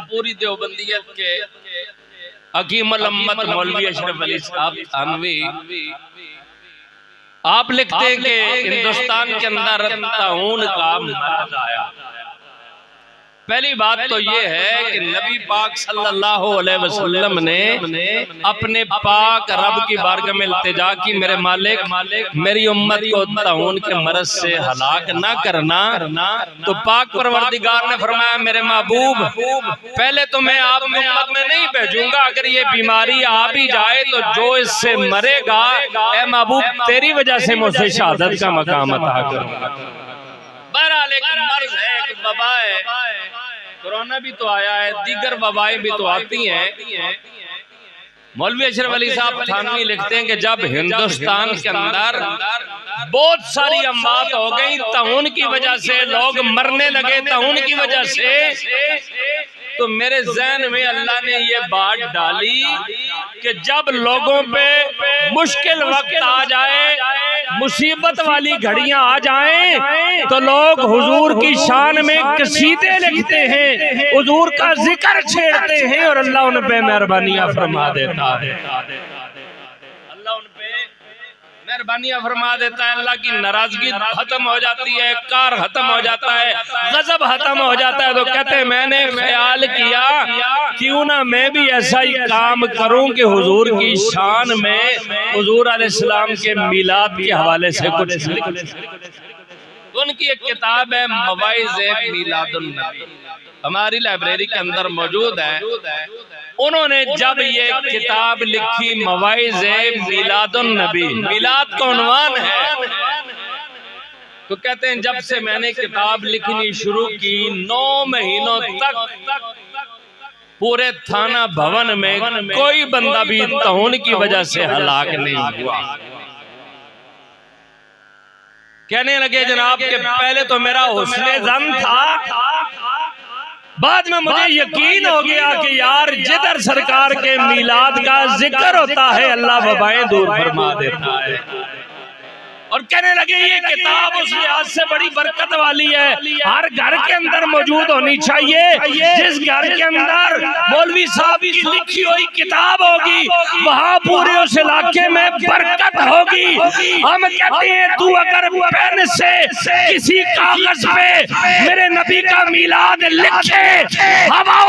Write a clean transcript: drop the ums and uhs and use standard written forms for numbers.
پوری دیوبندیت کے حکیم الامت مولوی اشرف علی صاحب تھانوی آپ لکھتے ہیں کہ ہندوستان کے اندر طاعون کا مرض آیا۔ پہلی بات تو یہ ہے کہ نبی پاک صلی اللہ علیہ وسلم نے اپنے پاک رب کی بارگاہ میں التجا کی، میرے مالک میری امت کو طاعون کے مرض سے ہلاک نہ کرنا۔ تو پاک پروردگار نے فرمایا میرے محبوب پہلے تو میں آپ کی امت میں نہیں بھیجوں گا، اگر یہ بیماری آ بھی جائے تو جو اس سے مرے گا اے محبوب تیری وجہ سے میں اسے شہادت کا مقام عطا کروں گا۔ بہرحال ایک مرض ہے، ایک وبا ہے، کورونا بھی تو آیا ہے، دیگر وبائیں بھی تو آتی ہیں۔ مولوی اشرف علی صاحب تھانوی لکھتے ہیں کہ جب ہندوستان کے اندر بہت ساری اموات ہو گئی طاعون کی وجہ سے، لوگ مرنے لگے طاعون کی وجہ سے، تو میرے ذہن میں اللہ نے یہ بات ڈالی کہ جب لوگوں پہ مشکل وقت آ جائے، مصیبت والی گھڑیاں آ جائیں تو لوگ حضور کی شان میں قصیدے لکھتے ہیں، حضور کا ذکر چھیڑتے ہیں اور اللہ ان پہ مہربانیاں فرما دیتا ہے۔ اللہ ان پہ مہربانیاں فرما دیتا ہے، اللہ کی ناراضگی ختم ہو جاتی ہے، کار ختم ہو جاتا ہے، غضب ختم ہو جاتا ہے۔ تو کہتے ہیں میں نے خیال کیا کیوں نہ میں بھی ایسا ہی کام کروں کہ حضور کی شان میں حضور علیہ السلام کے میلاد کے حوالے سے کچھ لکھ۔ ان کی ایک کتاب ہے مواعظ میلاد النبی، ہماری لائبریری کے اندر موجود ہے۔ انہوں نے جب یہ کتاب لکھی مواعظ میلاد النبی، میلاد کا عنوان ہے، تو کہتے ہیں جب سے میں نے کتاب لکھنی شروع کی 9 مہینوں تک پورے تھانہ بھون میں کوئی بندہ بھی طاعون کی وجہ سے ہلاک نہیں ہوا۔ کہنے لگے جناب کہ پہلے تو میرا حسن ظن تھا، بعد میں مجھے یقین ہو گیا کہ یار جدھر سرکار کے میلاد کا ذکر ہوتا ہے اللہ وبائیں دور فرما دیتا ہے۔ اور کہنے لگے یہ کتاب اس لحاظ سے بڑی برکت والی ہے، ہر گھر کے اندر موجود ہونی چاہیے۔ جس گھر کے اندر مولوی صاحب کی لکھی ہوئی کتاب ہوگی وہاں پورے اس علاقے میں برکت ہوگی۔ ہم کہتے ہیں تو اگر پین سے کسی کاغذ پہ میرے نبی کا میلاد لکھے، ہواؤں